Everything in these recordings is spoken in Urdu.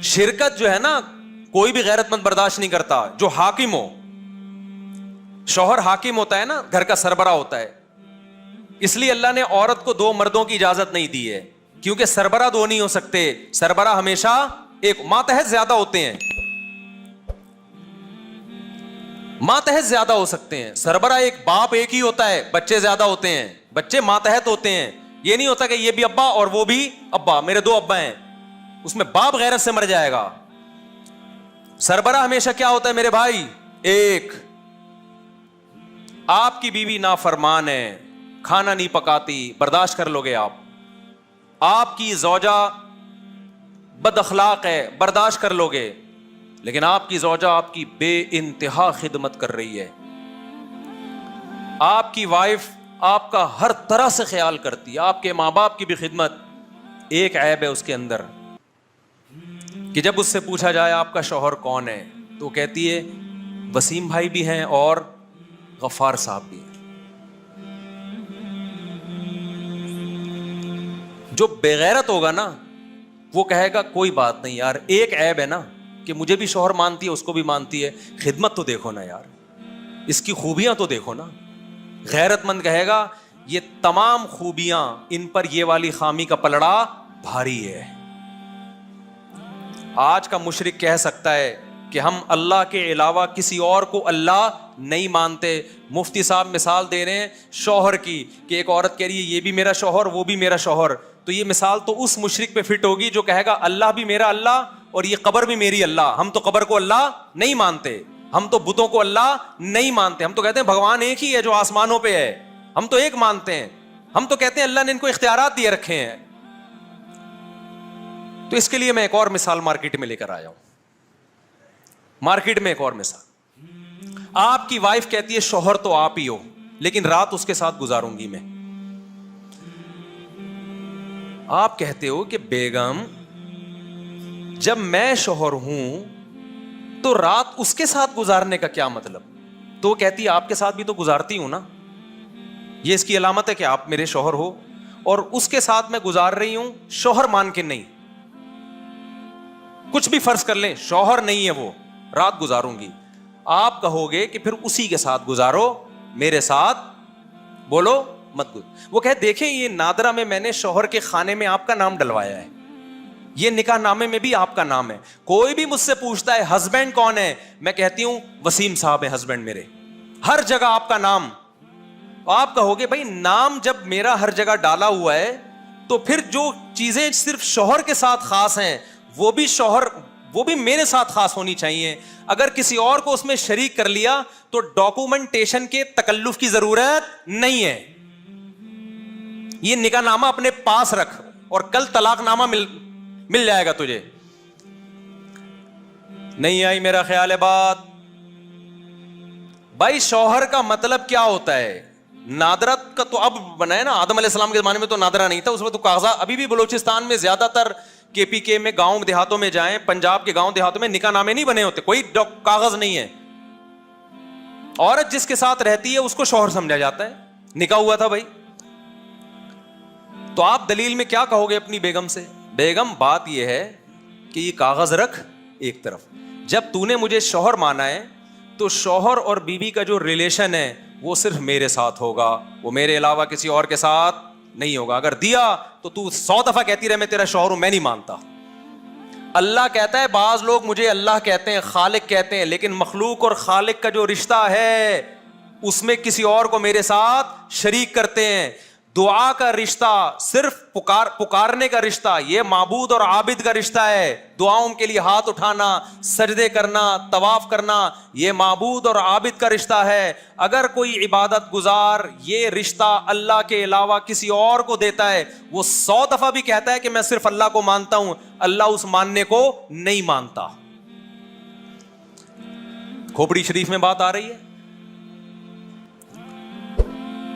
شرکت جو ہے نا کوئی بھی غیرت مند برداشت نہیں کرتا. جو حاکم ہو, شوہر حاکم ہوتا ہے نا, گھر کا سربراہ ہوتا ہے. اس لیے اللہ نے عورت کو دو مردوں کی اجازت نہیں دی ہے, کیونکہ سربراہ دو نہیں ہو سکتے. سربراہ ہمیشہ ایک, ماتحت زیادہ ہوتے ہیں, ماتحت زیادہ ہو سکتے ہیں. سربراہ ایک, باپ ایک ہی ہوتا ہے, بچے زیادہ ہوتے ہیں, بچے ماتحت ہوتے ہیں. یہ نہیں ہوتا کہ یہ بھی ابا اور وہ بھی ابا, میرے دو ابا ہیں, اس میں باپ غیرت سے مر جائے گا. سربراہ ہمیشہ کیا ہوتا ہے میرے بھائی, ایک. آپ کی بیوی نافرمان ہے, کھانا نہیں پکاتی, برداشت کر لو گے آپ. آپ کی زوجہ بد اخلاق ہے, برداشت کر لو گے. لیکن آپ کی زوجہ آپ کی بے انتہا خدمت کر رہی ہے, آپ کی وائف آپ کا ہر طرح سے خیال کرتی ہے, آپ کے ماں باپ کی بھی خدمت. ایک عیب ہے اس کے اندر کہ جب اس سے پوچھا جائے آپ کا شوہر کون ہے, تو کہتی ہے وسیم بھائی بھی ہیں اور غفار صاحب بھی ہیں. جو بےغیرت ہوگا نا وہ کہے گا کوئی بات نہیں یار, ایک عیب ہے نا کہ مجھے بھی شوہر مانتی ہے, اس کو بھی مانتی ہے, خدمت تو دیکھو نا یار, اس کی خوبیاں تو دیکھو نا. غیرت مند کہے گا یہ تمام خوبیاں, ان پر یہ والی خامی کا پلڑا بھاری ہے. آج کا مشرک کہہ سکتا ہے کہ ہم اللہ کے علاوہ کسی اور کو اللہ نہیں مانتے. مفتی صاحب مثال دے رہے ہیں شوہر کی, کہ ایک عورت کہہ رہی ہے یہ بھی میرا شوہر وہ بھی میرا شوہر. تو یہ مثال تو اس مشرک پہ فٹ ہوگی جو کہے گا اللہ بھی میرا اللہ اور یہ قبر بھی میری اللہ. ہم تو قبر کو اللہ نہیں مانتے, ہم تو بتوں کو اللہ نہیں مانتے. ہم تو کہتے ہیں بھگوان ایک ہی ہے جو آسمانوں پہ ہے, ہم تو ایک مانتے ہیں. ہم تو کہتے ہیں اللہ نے ان کو اختیارات دیے رکھے ہیں. تو اس کے لیے میں ایک اور مثال مارکیٹ میں لے کر آیا ہوں. مارکیٹ میں ایک اور مثال, آپ کی وائف کہتی ہے شوہر تو آپ ہی ہو, لیکن رات اس کے ساتھ گزاروں گی میں. آپ کہتے ہو کہ بیگم جب میں شوہر ہوں تو رات اس کے ساتھ گزارنے کا کیا مطلب؟ تو وہ کہتی ہے آپ کے ساتھ بھی تو گزارتی ہوں نا, یہ اس کی علامت ہے کہ آپ میرے شوہر ہو, اور اس کے ساتھ میں گزار رہی ہوں شوہر مان کے نہیں. کچھ بھی فرض کر لیں شوہر نہیں ہے وہ, رات گزاروں گی. آپ کہو گے کہ پھر اسی کے ساتھ گزارو, میرے ساتھ بولو مت گزارو. وہ کہے دیکھیں یہ نادرہ میں نے شوہر کے خانے میں آپ کا نام ڈلوایا ہے, یہ نکاح نامے میں بھی آپ کا نام ہے. کوئی بھی مجھ سے پوچھتا ہے ہسبینڈ کون ہے, میں کہتی ہوں وسیم صاحب ہے ہسبینڈ میرے. ہر جگہ آپ کا نام. آپ کہو گے بھائی نام جب میرا ہر جگہ ڈالا ہوا ہے تو پھر جو چیزیں صرف شوہر کے ساتھ خاص ہیں وہ بھی میرے ساتھ خاص ہونی چاہیے. اگر کسی اور کو اس میں شریک کر لیا تو ڈاکومنٹیشن کے تکلف کی ضرورت نہیں ہے. یہ نکاح نامہ اپنے پاس رکھ اور کل طلاق نامہ مل جائے گا تجھے. نہیں آئی میرا خیال ہے بات. بھائی شوہر کا مطلب کیا ہوتا ہے؟ نادرت کا تو اب بنا ہے نا, آدم علیہ السلام کے زمانے میں تو نادرہ نہیں تھا, اس میں تو کاغذات. ابھی بھی بلوچستان میں زیادہ تر کے پی کے میں گاؤں دیہاتوں میں جائیں, پنجاب کے گاؤں دیہاتوں میں نکاح نامے نہیں بنے ہوتے, کوئی کاغذ نہیں ہے. عورت جس کے ساتھ رہتی ہے اس کو شوہر سمجھا جاتا ہے, نکاح ہوا تھا بھائی. تو آپ دلیل میں کیا کہو گے اپنی بیگم سے؟ بیگم بات یہ ہے کہ یہ کاغذ رکھ ایک طرف, جب تو نے مجھے شوہر مانا ہے تو شوہر اور بیوی کا جو ریلیشن ہے وہ صرف میرے ساتھ ہوگا, وہ میرے علاوہ کسی اور کے ساتھ نہیں ہوگا. اگر دیا تو 100 دفعہ کہتی رہے میں تیرا شوہر ہوں, میں نہیں مانتا. اللہ کہتا ہے, بعض لوگ مجھے اللہ کہتے ہیں, خالق کہتے ہیں, لیکن مخلوق اور خالق کا جو رشتہ ہے اس میں کسی اور کو میرے ساتھ شریک کرتے ہیں. دعا کا رشتہ, صرف پکارنے کا رشتہ, یہ معبود اور عابد کا رشتہ ہے. دعاؤں کے لیے ہاتھ اٹھانا, سجدے کرنا, طواف کرنا, یہ معبود اور عابد کا رشتہ ہے. اگر کوئی عبادت گزار یہ رشتہ اللہ کے علاوہ کسی اور کو دیتا ہے, وہ 100 دفعہ بھی کہتا ہے کہ میں صرف اللہ کو مانتا ہوں, اللہ اس ماننے کو نہیں مانتا. کھوپڑی شریف میں بات آ رہی ہے.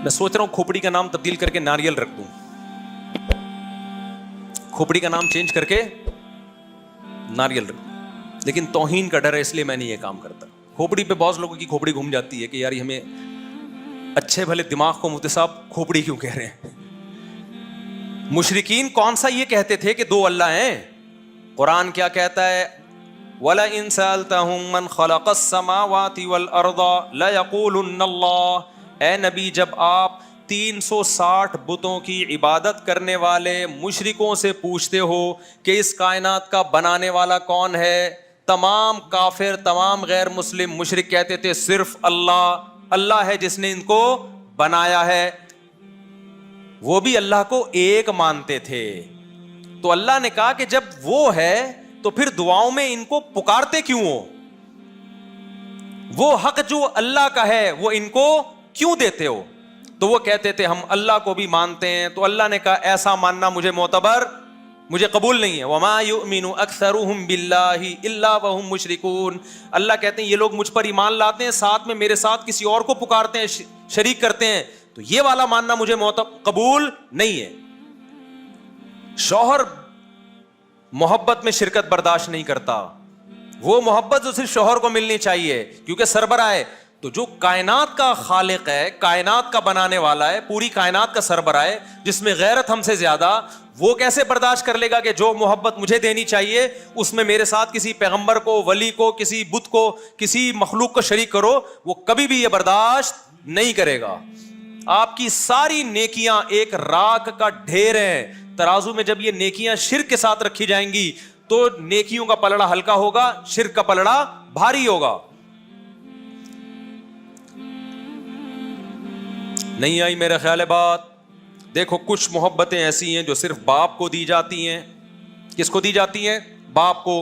میں سوچ رہا ہوں کھوپڑی کا نام تبدیل کر کے ناریل رکھ دوں, کھوپڑی کا نام چینج کر کے ناریل رکھ دوں, لیکن توہین کا ڈر ہے اس لیے میں نہیں یہ کام کرتا. کھوپڑی پہ بہت لوگوں کی کھوپڑی گھوم جاتی ہے کہ یار ہمیں اچھے بھلے دماغ کو مفتی صاحب کھوپڑی کیوں کہہ رہے ہیں. مشرکین کون سا یہ کہتے تھے کہ 2 اللہ ہیں؟ قرآن کیا کہتا ہے؟ وَلَئِن سَأَلْتَهُم مَّنْ خَلَقَ السَّمَاوَاتِ وَالْأَرْضَ لَيَقُولُنَّ اللَّهُ، اے نبی جب آپ 360 بتوں کی عبادت کرنے والے مشرکوں سے پوچھتے ہو کہ اس کائنات کا بنانے والا کون ہے، تمام کافر، تمام غیر مسلم مشرک کہتے تھے صرف اللہ، اللہ ہے جس نے ان کو بنایا ہے. وہ بھی اللہ کو ایک مانتے تھے. تو اللہ نے کہا کہ جب وہ ہے تو پھر دعاؤں میں ان کو پکارتے کیوں ہو؟ وہ حق جو اللہ کا ہے وہ ان کو کیوں دیتے ہو؟ تو وہ کہتے تھے ہم اللہ کو بھی مانتے ہیں. تو اللہ نے کہا ایسا ماننا مجھے معتبر، مجھے قبول نہیں ہے. وَمَا يُؤْمِنُ أَكْثَرُهُمْ بِاللَّهِ إِلَّا وَهُمْ مُشْرِكُونَ. اللہ کہتے ہیں یہ لوگ مجھ پر ایمان لاتے ہیں، ساتھ میں میرے ساتھ کسی اور کو پکارتے ہیں، شریک کرتے ہیں، تو یہ والا ماننا مجھے قبول نہیں ہے. شوہر محبت میں شرکت برداشت نہیں کرتا. وہ محبت جو صرف شوہر کو ملنی چاہیے کیونکہ سربراہ ہے. تو جو کائنات کا خالق ہے، کائنات کا بنانے والا ہے، پوری کائنات کا سربراہ ہے، جس میں غیرت ہم سے زیادہ، وہ کیسے برداشت کر لے گا کہ جو محبت مجھے دینی چاہیے اس میں میرے ساتھ کسی پیغمبر کو، ولی کو، کسی بت کو، کسی مخلوق کو شریک کرو؟ وہ کبھی بھی یہ برداشت نہیں کرے گا. آپ کی ساری نیکیاں ایک راکھ کا ڈھیر ہیں. ترازو میں جب یہ نیکیاں شرک کے ساتھ رکھی جائیں گی تو نیکیوں کا پلڑا ہلکا ہوگا، شرک کا پلڑا بھاری ہوگا. نہیں آئی میرا خیال ہے بات؟ دیکھو کچھ محبتیں ایسی ہیں جو صرف باپ کو دی جاتی ہیں. کس کو دی جاتی ہیں؟ باپ کو.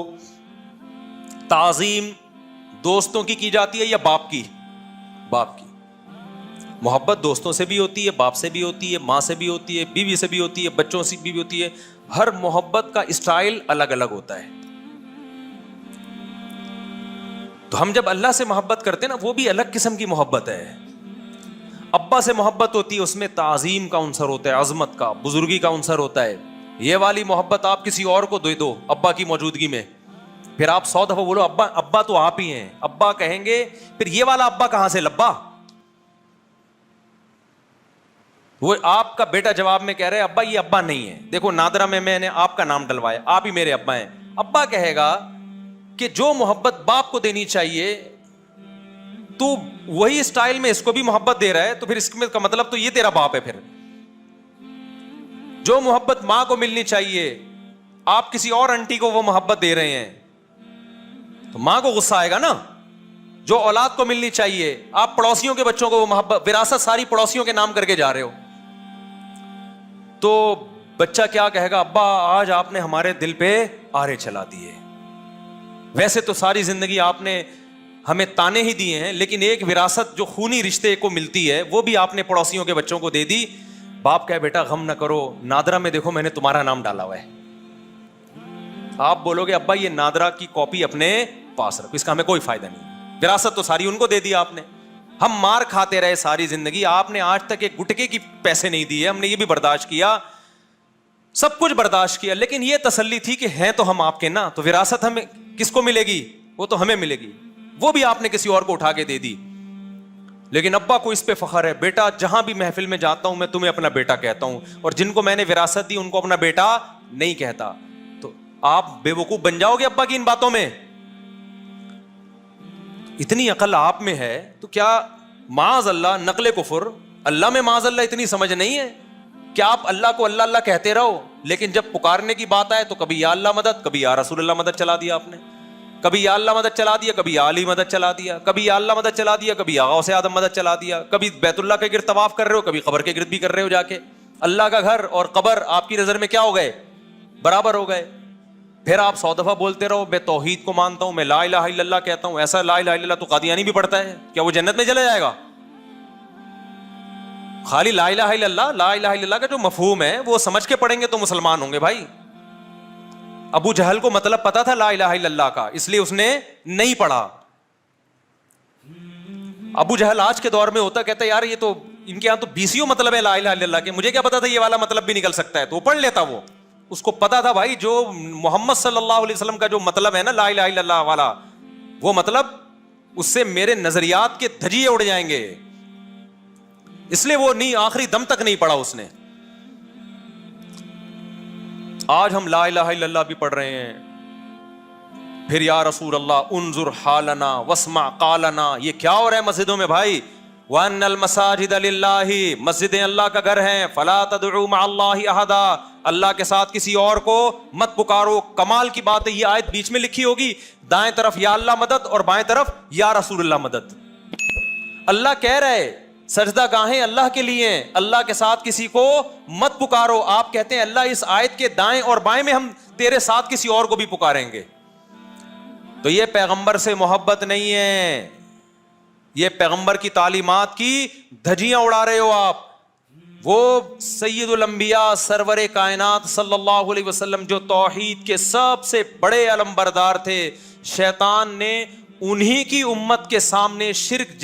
تعظیم دوستوں کی جاتی ہے یا باپ کی؟ باپ کی. محبت دوستوں سے بھی ہوتی ہے، باپ سے بھی ہوتی ہے، ماں سے بھی ہوتی ہے، بیوی سے بھی ہوتی ہے، بچوں سے بھی ہوتی ہے. ہر محبت کا اسٹائل الگ الگ ہوتا ہے. تو ہم جب اللہ سے محبت کرتے ہیں نا، وہ بھی الگ قسم کی محبت ہے. ابا سے محبت ہوتی ہے، اس میں تعظیم کا عنصر ہوتا ہے، عظمت کا، بزرگی کا عنصر ہوتا ہے. یہ والی محبت آپ کسی اور کو دے دو ابا کی موجودگی میں، پھر آپ 100 دفعہ بولو ابا، ابا تو آپ ہی ہیں، ابا کہیں گے، پھر یہ والا ابا کہاں سے لبا؟ وہ آپ کا بیٹا جواب میں کہہ رہے ابا یہ ابا نہیں ہے، دیکھو نادرا میں نے آپ کا نام ڈلوایا، آپ ہی میرے ابا ہیں. ابا کہے گا کہ جو محبت باپ کو دینی چاہیے تو وہی اسٹائل میں اس کو بھی محبت دے رہا ہے، تو پھر اس کا مطلب تو یہ تیرا باپ ہے. پھر جو محبت ماں کو ملنی چاہیے آپ کسی اور انٹی کو وہ محبت دے رہے ہیں تو ماں کو غصہ آئے گا نا. جو اولاد کو ملنی چاہیے آپ پڑوسیوں کے بچوں کو وہ محبت، وراثت ساری پڑوسیوں کے نام کر کے جا رہے ہو. تو بچہ کیا کہے گا؟ ابا آج آپ نے ہمارے دل پہ آرے چلا دیے. ویسے تو ساری زندگی آپ نے ہمیں تانے ہی دیے ہیں، لیکن ایک وراثت جو خونی رشتے کو ملتی ہے وہ بھی آپ نے پڑوسیوں کے بچوں کو دے دی. باپ کہے بیٹا غم نہ کرو، نادرا میں دیکھو میں نے تمہارا نام ڈالا ہوا ہے. آپ بولو گے ابا یہ نادرا کی کاپی اپنے پاس رکھو، اس کا ہمیں کوئی فائدہ نہیں، وراثت تو ساری ان کو دے دی آپ نے. ہم مار کھاتے رہے ساری زندگی، آپ نے آج تک ایک گٹکے کی پیسے نہیں دیے، ہم نے یہ بھی برداشت کیا، سب کچھ برداشت کیا، لیکن یہ تسلی تھی کہ ہیں تو ہم آپ کے نا، تو وراثت ہمیں کس کو ملے گی؟ وہ تو ہمیں ملے گی. وہ بھی آپ نے کسی اور کو اٹھا کے دے دی. لیکن ابا کو اس پہ فخر ہے، بیٹا جہاں بھی محفل میں جاتا ہوں میں تمہیں اپنا بیٹا کہتا ہوں، اور جن کو میں نے وراثت دی ان کو اپنا بیٹا نہیں کہتا. تو آپ بے وقوف بن جاؤ گے ابا کی ان باتوں میں. اتنی عقل آپ میں ہے تو کیا معاذ اللہ نقل کفر، اللہ میں معاذ اللہ اتنی سمجھ نہیں ہے کہ آپ اللہ کو اللہ اللہ کہتے رہو، لیکن جب پکارنے کی بات آئے تو کبھی یا اللہ مدد، کبھی یا رسول اللہ مدد چلا دیا آپ نے، کبھی یا اللہ مدد چلا دیا، کبھی یا علی مدد چلا دیا، کبھی یا اللہ مدد چلا دیا، کبھی یا غوث اعظم مدد چلا دیا، کبھی بیت اللہ کے گرد طواف کر رہے ہو، کبھی قبر کے گرد بھی کر رہے ہو جا کے. اللہ کا گھر اور قبر آپ کی نظر میں کیا ہو گئے؟ برابر ہو گئے. پھر آپ 100 دفعہ بولتے رہو میں توحید کو مانتا ہوں، میں لا الہ الا اللہ کہتا ہوں. ایسا لا الہ الا اللہ تو قادیانی بھی پڑھتا ہے، کیا وہ جنت میں چلا جائے گا؟ خالی لا الہ الا اللہ، لا الہ الا اللہ کا جو مفہوم ہے وہ سمجھ کے پڑھیں گے تو مسلمان ہوں گے بھائی. ابو جہل کو مطلب پتا تھا لا الہ الا اللہ کا، اس لیے اس نے نہیں پڑھا. ابو جہل آج کے دور میں ہوتا کہتا ہے یار یہ تو ان کے یہاں تو 20 مطلب ہے لا الہ الا اللہ کے، مجھے کیا پتا تھا یہ والا مطلب بھی نکل سکتا ہے، تو وہ پڑھ لیتا. وہ اس کو پتا تھا بھائی جو محمد صلی اللہ علیہ وسلم کا جو مطلب ہے نا لا الہ الا اللہ والا، وہ مطلب اس سے میرے نظریات کے دھجیے اڑ جائیں گے، اس لیے وہ نہیں آخری دم تک نہیں پڑھا اس نے. آج ہم لا الہ الا اللہ بھی پڑھ رہے ہیں، پھر یا رسول اللہ انظر حالنا واسمع قالنا. یہ کیا ہو رہا ہے مسجدوں میں بھائی؟ وَأَنَّ الْمَسَاجِدَ لِلَّهِ، مسجدیں اللہ کا گھر ہیں. فَلَا تَدْعُوا مَعَ اللَّهِ أَحَدًا، اللہ کے ساتھ کسی اور کو مت پکارو. کمال کی بات ہے یہ آیت بیچ میں لکھی ہوگی، دائیں طرف یا اللہ مدد اور بائیں طرف یا رسول اللہ مدد. اللہ کہہ رہے سجدہ گاہیں اللہ کے لیے ہیں، اللہ کے ساتھ کسی کو مت پکارو. آپ کہتے ہیں اللہ اس آیت کے دائیں اور بائیں میں ہم تیرے ساتھ کسی اور کو بھی پکاریں گے. تو یہ پیغمبر سے محبت نہیں ہے، یہ پیغمبر کی تعلیمات کی دھجیاں اڑا رہے ہو آپ. وہ سید الانبیاء سرور کائنات صلی اللہ علیہ وسلم جو توحید کے سب سے بڑے علم بردار تھے، شیطان نے انہی کی امت کے سامنے شرک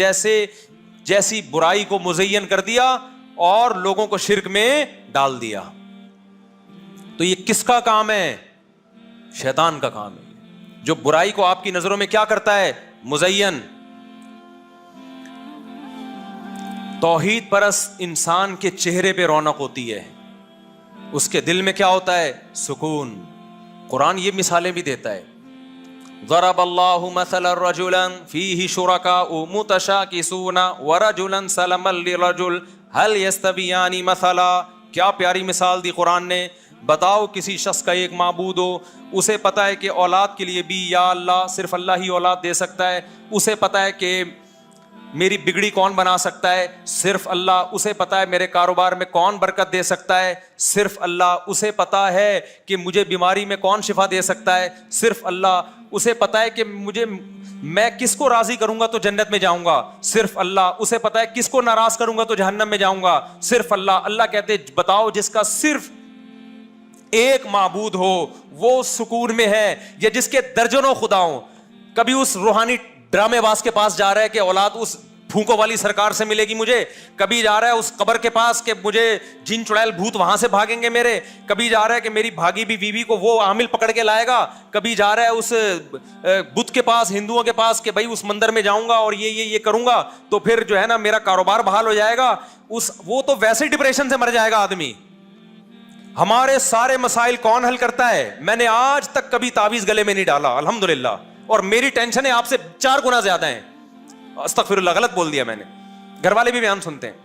جیسی برائی کو مزین کر دیا اور لوگوں کو شرک میں ڈال دیا. تو یہ کس کا کام ہے؟ شیطان کا کام ہے، جو برائی کو آپ کی نظروں میں کیا کرتا ہے؟ مزین. توحید پرست انسان کے چہرے پہ رونق ہوتی ہے، اس کے دل میں کیا ہوتا ہے؟ سکون. قرآن یہ مثالیں بھی دیتا ہے. ضرب اللہ مثلا رجلا فیہ شرکاء متشاکسون ورجلا سلما لرجل هل یستویان مثلا. کیا پیاری مثال دی قرآن نے. بتاؤ کسی شخص کا ایک معبود ہو، اسے پتا ہے کہ اولاد کے لیے بھی یا اللہ صرف اللہ ہی اولاد دے سکتا ہے، اسے پتا ہے کہ میری بگڑی کون بنا سکتا ہے؟ صرف اللہ. اسے پتا ہے میرے کاروبار میں کون برکت دے سکتا ہے؟ صرف اللہ. اسے پتا ہے کہ مجھے بیماری میں کون شفا دے سکتا ہے؟ صرف اللہ. اسے پتا ہے کہ میں کس کو راضی کروں گا تو جنت میں جاؤں گا؟ صرف اللہ. اسے پتا ہے کس کو ناراض کروں گا تو جہنم میں جاؤں گا؟ صرف اللہ. اللہ کہتے بتاؤ جس کا صرف ایک معبود ہو وہ سکون میں ہے، یا جس کے درجنوں خدا ہوں. کبھی اس روحانی ڈرامے باز کے پاس جا رہا ہے کہ اولاد اس پھونکوں والی سرکار سے ملے گی مجھے، کبھی جا رہا ہے اس قبر کے پاس کہ مجھے جن چڑیل بھوت وہاں سے بھاگیں گے میرے، کبھی جا رہا ہے کہ میری بھاگی بھی بیوی کو وہ عامل پکڑ کے لائے گا، کبھی جا رہا ہے اس بت کے پاس، ہندوؤں کے پاس کہ بھائی اس مندر میں جاؤں گا اور یہ کروں گا تو پھر جو ہے نا میرا کاروبار بحال ہو جائے گا. وہ تو ویسے ڈپریشن سے مر جائے گا آدمی. ہمارے سارے مسائل کون حل کرتا ہے؟ میں نے آج تک کبھی تعویذ گلے میں نہیں ڈالا الحمدللہ، اور میری ٹینشنیں آپ سے 4 گنا زیادہ ہیں. استغفر اللہ، غلط بول دیا میں نے. گھر والے بھی بیان سنتے ہیں.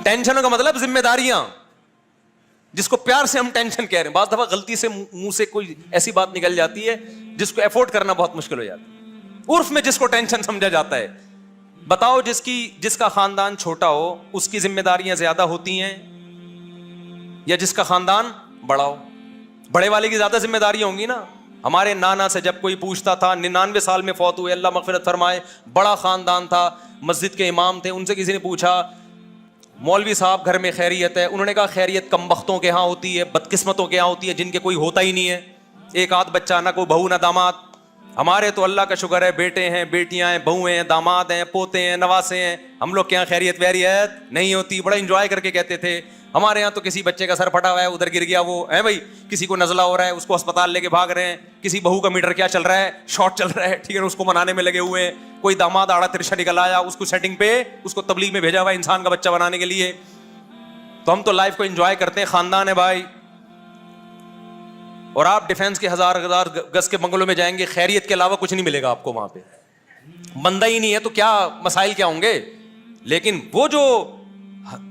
ٹینشنوں کا مطلب ذمہ داریاں، جس کو پیار سے ہم ٹینشن کہہ رہے ہیں. بعض دفعہ غلطی سے منہ سے کوئی ایسی بات نکل جاتی ہے جس کو افورڈ کرنا بہت مشکل ہو جاتا ہے. عرف میں جس کو ٹینشن سمجھا جاتا ہے. بتاؤ جس کا خاندان چھوٹا ہو اس کی ذمہ داریاں زیادہ ہوتی ہیں یا جس کا خاندان بڑا ہو؟ بڑے والے کی زیادہ ذمہ داریاں ہوں گی نا. ہمارے نانا سے جب کوئی پوچھتا تھا، 99 سال میں فوت ہوئے، اللہ مغفرت فرمائے، بڑا خاندان تھا، مسجد کے امام تھے. ان سے کسی نے پوچھا مولوی صاحب گھر میں خیریت ہے؟ انہوں نے کہا خیریت کم بختوں کے ہاں ہوتی ہے، بدقسمتوں کے ہاں ہوتی ہے، جن کے کوئی ہوتا ہی نہیں ہے، ایک آدھ بچہ، نہ کوئی بہو نہ داماد. ہمارے تو اللہ کا شکر ہے، بیٹے ہیں، بیٹیاں ہیں، بہو ہیں، داماد ہیں، پوتے ہیں، نواسے ہیں. ہم لوگ کے یہاں خیریت ویریت نہیں ہوتی. بڑا انجوائے کر کے کہتے تھے ہمارے یہاں تو کسی بچے کا سر پھٹا ہوا ہے، ادھر گر گیا، وہ ہے بھائی، کسی کو نزلہ ہو رہا ہے اس کو اسپتال لے کے بھاگ رہے ہیں، کسی بہو کا میٹر کیا چل رہا ہے، شارٹ چل رہا ہے، ٹھیک ہے، اس کو منانے میں لگے ہوئے ہیں. کوئی داماد آڑا ترشا نکل آیا، اس کو سیٹنگ پہ اس کو تبلیغ میں بھیجا ہوا ہے انسان کا بچہ بنانے کے لیے. تو ہم تو لائف کو انجوائے کرتے ہیں. خاندان ہے بھائی. اور آپ ڈیفینس کے 1000 گز کے بنگلوں میں جائیں گے، خیریت کے علاوہ کچھ نہیں ملے گا آپ کو وہاں پہ. بندہ ہی نہیں ہے تو کیا مسائل کیا ہوں گے. لیکن وہ جو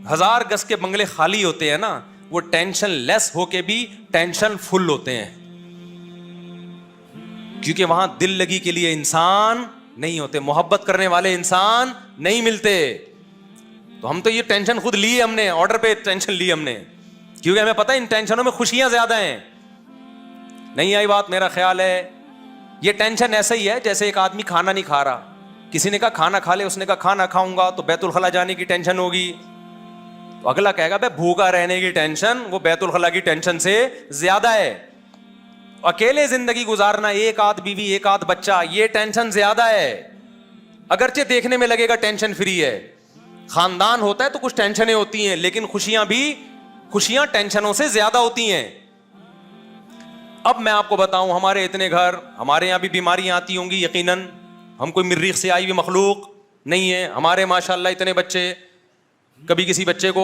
1000 گز کے بنگلے خالی ہوتے ہیں نا، وہ ٹینشن لیس ہو کے بھی ٹینشن فل ہوتے ہیں، کیونکہ وہاں دل لگی کے لیے انسان نہیں ہوتے، محبت کرنے والے انسان نہیں ملتے. تو ہم تو یہ ٹینشن خود لی، ہم نے آرڈر پہ ٹینشن لی ہم نے، کیونکہ ہمیں پتہ ہے ان ٹینشنوں میں خوشیاں زیادہ ہیں. نہیں آئی بات؟ میرا خیال ہے یہ ٹینشن ایسا ہی ہے جیسے ایک آدمی کھانا نہیں کھا رہا، کسی نے کہا کھانا کھا لے، اس نے کہا کھانا کھاؤں گا تو بیت الخلا جانے کی ٹینشن ہوگی. تو اگلا کہے گا بھائی بھوکا رہنے کی ٹینشن وہ بیت الخلا کی ٹینشن سے زیادہ ہے. اکیلے زندگی گزارنا، ایک آدھ بیوی، ایک آدھ بچہ، یہ ٹینشن زیادہ ہے. اگرچہ دیکھنے میں لگے گا ٹینشن فری ہے. خاندان ہوتا ہے تو کچھ ٹینشنیں ہوتی ہیں، لیکن خوشیاں ٹینشنوں سے زیادہ ہوتی ہیں. اب میں آپ کو بتاؤں، ہمارے اتنے گھر، ہمارے یہاں بھی بیماریاں آتی ہوں گی یقیناً، ہم کوئی مریخ سے آئی ہوئی مخلوق نہیں ہے. ہمارے ماشاءاللہ اتنے بچے، کبھی کسی بچے کو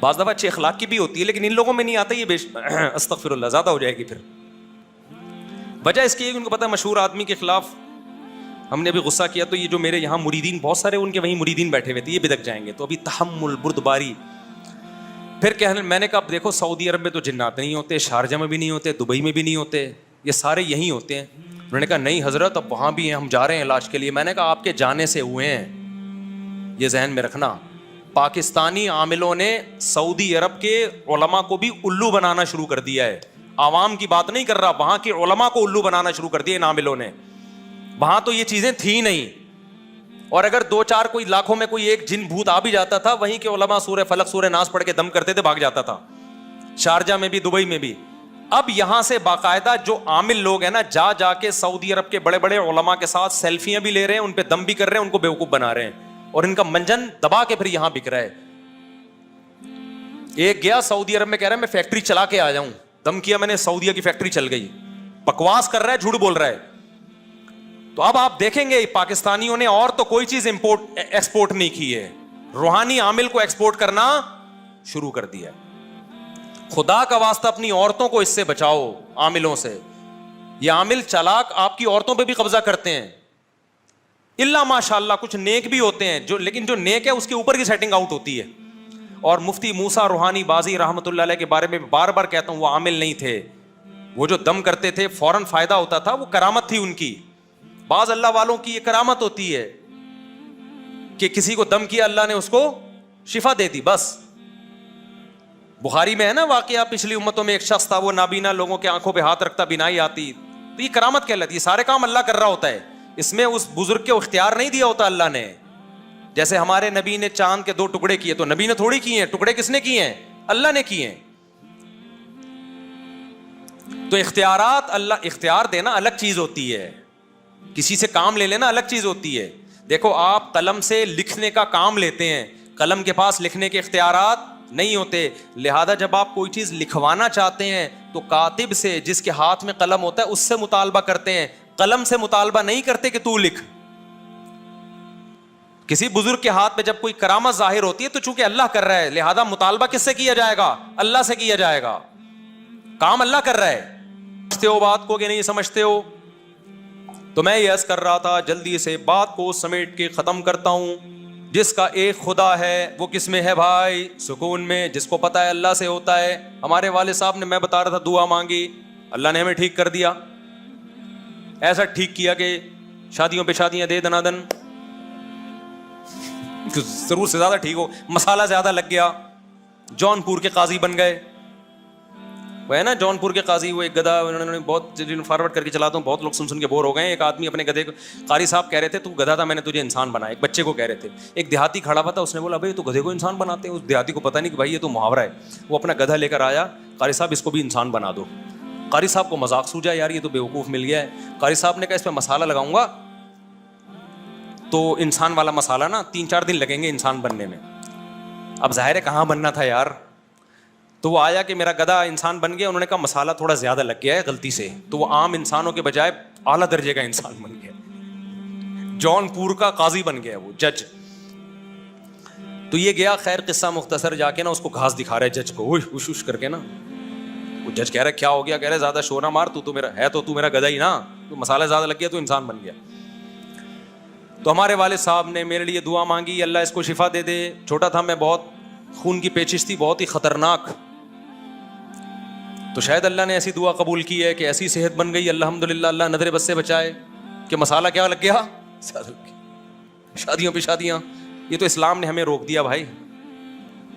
بعض دفعہ اچھے اخلاق کی بھی ہوتی ہے لیکن ان لوگوں میں نہیں آتا یہ استغفر اللہ زیادہ ہو جائے گی پھر. وجہ اس کی ہے کہ ان کو پتہ ہے مشہور آدمی کے خلاف ہم نے ابھی غصہ کیا تو یہ جو میرے یہاں مریدین بہت سارے ان کے وہیں مریدین بیٹھے ہوئے تھے یہ بدک جائیں گے, تو ابھی تحمل بردباری. پھر کہنے میں نے کہا دیکھو سعودی عرب میں تو جنات نہیں ہوتے, شارجہ میں بھی نہیں ہوتے, دبئی میں بھی نہیں ہوتے, یہ سارے یہیں ہوتے ہیں. انہوں نے کہا نہیں حضرت اب وہاں بھی ہیں, ہم جا رہے ہیں علاج کے لیے. میں نے کہا آپ کے جانے سے ہوئے ہیں, یہ ذہن میں رکھنا. پاکستانی عاملوں نے سعودی عرب کے علماء کو بھی الو بنانا شروع کر دیا ہے. عوام کی بات نہیں کر رہا, وہاں کے علماء کو الو بنانا شروع کر دیا ان عاملوں نے. وہاں تو یہ چیزیں تھیں نہیں, اور اگر دو چار کوئی لاکھوں میں کوئی ایک جن بھوت آ بھی جاتا تھا, وہیں کے علماء سورہ فلق سورہ ناس پڑھ کے دم کرتے تھے, بھاگ جاتا تھا, شارجہ میں بھی دبئی میں بھی. اب یہاں سے باقاعدہ جو عامل لوگ ہیں نا, جا جا کے سعودی عرب کے بڑے بڑے علماء کے ساتھ سیلفیاں بھی لے رہے ہیں, ان پہ دم بھی کر رہے ہیں, ان کو بیوقوف بنا رہے ہیں, اور ان کا منجن دبا کے پھر یہاں بک رہا ہے. ایک گیا سعودی عرب میں کہہ رہا ہے میں فیکٹری چلا کے آ جاؤں, دم کیا میں نے, سعودیہ کی فیکٹری چل گئی. بکواس کر رہا ہے, جھوٹ بول رہا ہے. تو اب آپ دیکھیں گے پاکستانیوں نے اور تو کوئی چیز ایکسپورٹ نہیں کی ہے, روحانی عامل کو ایکسپورٹ کرنا شروع کر دیا. خدا کا واسطہ اپنی عورتوں کو اس سے بچاؤ, عاملوں سے. یہ عامل چالاک آپ کی عورتوں پہ بھی قبضہ کرتے ہیں, اللہ ماشاء اللہ کچھ نیک بھی ہوتے ہیں جو, لیکن جو نیک ہے اس کے اوپر کی سیٹنگ آؤٹ ہوتی ہے. اور مفتی موسیٰ روحانی بازی رحمۃ اللہ علیہ کے بارے میں بار بار کہتا ہوں, وہ عامل نہیں تھے, وہ جو دم کرتے تھے فوراً فائدہ ہوتا تھا, وہ کرامت تھی ان کی. بعض اللہ والوں کی یہ کرامت ہوتی ہے کہ کسی کو دم کیا اللہ نے اس کو شفا دے دی بس. بخاری میں ہے نا واقعہ, پچھلی امتوں میں ایک شخص تھا, وہ نابینا لوگوں کے آنکھوں پہ ہاتھ رکھتا, بینائی آتی. تو یہ کرامت کہلاتی ہے. سارے کام اللہ کر رہا ہوتا ہے, اس میں اس بزرگ کے اختیار نہیں دیا ہوتا اللہ نے. جیسے ہمارے نبی نے چاند کے 2 ٹکڑے کیے, تو نبی نے تھوڑی کیے ہیں, ٹکڑے کس نے کیے ہیں؟ اللہ نے کیے ہیں. تو اختیارات, اللہ اختیار دینا الگ چیز ہوتی ہے, کسی سے کام لے لینا الگ چیز ہوتی ہے. دیکھو آپ قلم سے لکھنے کا کام لیتے ہیں, قلم کے پاس لکھنے کے اختیارات نہیں ہوتے. لہذا جب آپ کوئی چیز لکھوانا چاہتے ہیں تو کاتب سے, جس کے ہاتھ میں قلم ہوتا ہے, اس سے مطالبہ کرتے ہیں, قلم سے مطالبہ نہیں کرتے کہ تو لکھ. کسی بزرگ کے ہاتھ میں جب کوئی کرامت ظاہر ہوتی ہے تو چونکہ اللہ کر رہا ہے, لہذا مطالبہ کس سے کیا جائے گا؟ اللہ سے کیا جائے گا. کام اللہ کر رہا ہے. سمجھتے ہو بات کو کہ نہیں سمجھتے ہو؟ تو میں یہ عرض کر رہا تھا, جلدی سے بات کو سمیٹ کے ختم کرتا ہوں. جس کا ایک خدا ہے وہ کس میں ہے بھائی؟ سکون میں. جس کو پتا ہے اللہ سے ہوتا ہے. ہمارے والد صاحب نے, میں بتا رہا تھا, دعا مانگی, اللہ نے ہمیں ٹھیک کر دیا. ایسا ٹھیک کیا کہ شادیوں پہ شادیاں دے دنادن, ضرور سے زیادہ ٹھیک ہو, مسالہ زیادہ لگ گیا, جونپور کے قاضی بن گئے. وہ ہے نا جونپور کے قاضی, وہ ایک گدھا, انہوں نے بہت فارورڈ کر کے چلاتا ہوں, بہت لوگ سن کے بور ہو گئے ہیں. ایک آدمی اپنے گدھے کو, قاری صاحب کہہ رہے تھے تو گدھا تھا, میں نے تجھے انسان بنایا. ایک بچے کو کہہ رہے تھے, ایک دیہاتی کھڑا ہوا تھا, اس نے بولا بھائی تو گدھے کو انسان بناتے ہیں. اس دیہاتی کو پتہ نہیں کہ بھائی یہ تو محاورہ ہے. وہ اپنا گدھا لے کر آیا, قاری صاحب اس کو بھی انسان بنا دو. قاری صاحب کو مذاق سوجا, یار یہ تو بیوقوف مل گیا ہے. قاری صاحب نے کہا اس پہ مسالہ لگاؤں گا تو انسان والا مسالہ نا 3-4 دن لگیں گے انسان بننے میں. اب ظاہر ہے کہاں بننا تھا یار. تو وہ آیا کہ میرا گدھا انسان بن گیا. انہوں نے کہا مسالہ تھوڑا زیادہ لگ گیا ہے غلطی سے. تو وہ عام انسانوں کے بجائے اعلیٰ درجے کا انسان بن گیا, جونپور کا قاضی بن گیا, وہ جج. تو یہ گیا, خیر قصہ مختصر, جا کے نا اس کو گھاس دکھا رہا ہے جج کو, وش وش کر کے نا. وہ جج کہہ رہا ہے کیا ہو گیا؟ کہہ رہے زیادہ شور نہ مار, تو میرا ہے, تو میرا گدھا ہی نا, تو مسالہ زیادہ لگ گیا تو انسان بن گیا. تو ہمارے والد صاحب نے میرے لیے دعا مانگی, اللہ اس کو شفا دے دے. چھوٹا تھا میں, بہت خون کی پیچش تھی, بہت ہی خطرناک. تو شاید اللہ نے ایسی دعا قبول کی ہے کہ ایسی صحت بن گئی الحمدللہ, اللہ نظر بد سے بچائے, کہ مسالہ کیا لگ گیا, شادیوں پہ شادیاں. یہ تو اسلام نے ہمیں روک دیا بھائی,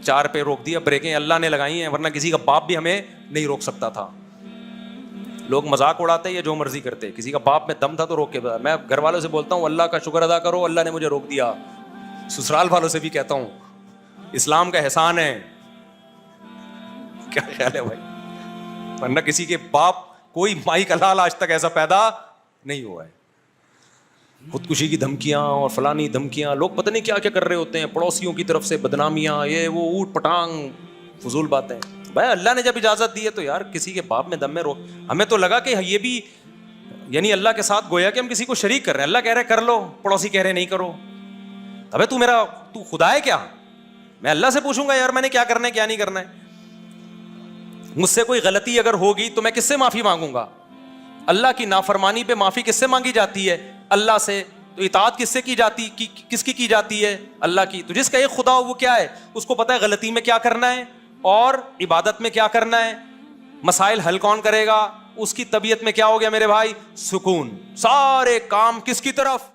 4 پہ روک دیا, بریکیں اللہ نے لگائی ہیں, ورنہ کسی کا باپ بھی ہمیں نہیں روک سکتا تھا. لوگ مذاق اڑاتے یا جو مرضی کرتے, کسی کا باپ میں دم تھا تو روک کے. میں گھر والوں سے بولتا ہوں اللہ کا شکر ادا کرو, اللہ نے مجھے روک دیا. سسرال والوں سے بھی کہتا ہوں اسلام کا احسان ہے. کیا خیال ہے بھائی؟ ورنہ کسی کے باپ, کوئی مائی کا لال آج تک ایسا پیدا نہیں ہوا ہے. خودکشی کی دھمکیاں اور فلانی دھمکیاں, لوگ پتہ نہیں کیا کیا کر رہے ہوتے ہیں, پڑوسیوں کی طرف سے بدنامیاں, یہ وہ اوٹ پٹانگ فضول باتیں. بھائی اللہ نے جب اجازت دی ہے تو یار کسی کے باپ میں دم میں روک. ہمیں تو لگا کہ یہ بھی یعنی اللہ کے ساتھ گویا کہ ہم کسی کو شریک کر رہے ہیں. اللہ کہہ رہے کر لو, پڑوسی کہہ رہے نہیں کرو. ابے تو خدا ہے کیا؟ میں اللہ سے پوچھوں گا یار میں نے کیا کرنا ہے کیا نہیں کرنا ہے. مجھ سے کوئی غلطی اگر ہوگی تو میں کس سے معافی مانگوں گا؟ اللہ کی نافرمانی پہ معافی کس سے مانگی جاتی ہے؟ اللہ سے. تو اطاعت کس سے کی جاتی، کس کی جاتی ہے؟ اللہ کی. تو جس کا ایک خدا ہو وہ کیا ہے؟ اس کو پتہ ہے غلطی میں کیا کرنا ہے اور عبادت میں کیا کرنا ہے. مسائل حل کون کرے گا؟ اس کی طبیعت میں کیا ہو گیا میرے بھائی؟ سکون. سارے کام کس کی طرف؟